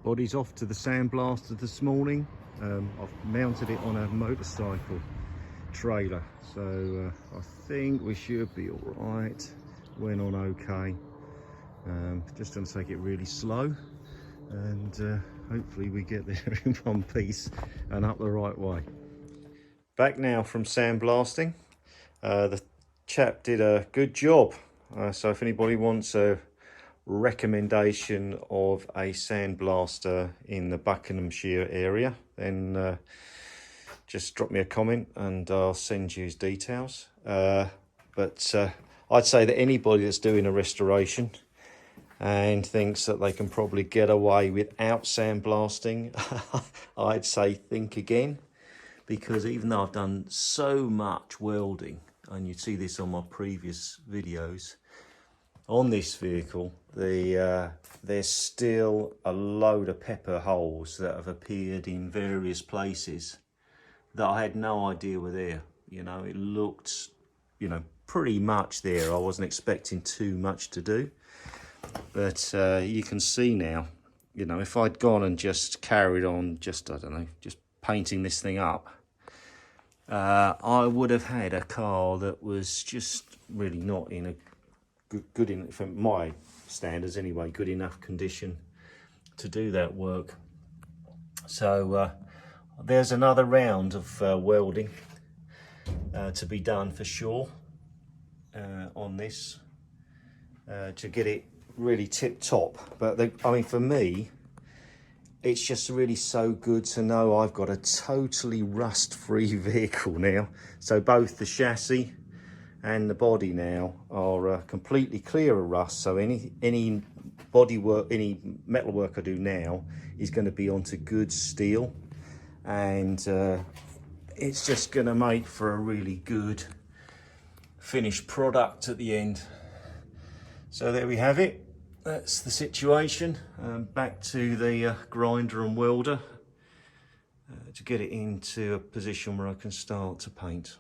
body's off to the Sandblaster this morning. I've mounted it on a motorcycle trailer, so I think we should be all right. Went on okay. Just going to take it really slow, and hopefully we get there in one piece and up the right way. Back now from sandblasting. The chap did a good job, so if anybody wants a recommendation of a sandblaster in the Buckinghamshire area, then just drop me a comment and I'll send you his details. But I'd say that anybody that's doing a restoration and thinks that they can probably get away without sandblasting, I'd say think again, because even though I've done so much welding, and you'd see this on my previous videos, on this vehicle, there's still a load of pepper holes that have appeared in various places that I had no idea were there. You know, it looked, you know, pretty much there. I wasn't expecting too much to do, but you can see now, you know, if I'd gone and just carried on, just, I don't know, just painting this thing up, I would have had a car that was just really not in a good enough, from my standards anyway, good enough condition to do that work. So there's another round of welding to be done for sure on this to get it really tip top. But I mean, for me, it's just really so good to know I've got a totally rust-free vehicle now. So both the chassis and the body now are completely clear of rust. So any body work, any metal work I do now is going to be onto good steel, and it's just going to make for a really good finished product at the end. So there we have it. That's the situation. Back to the grinder and welder to get it into a position where I can start to paint.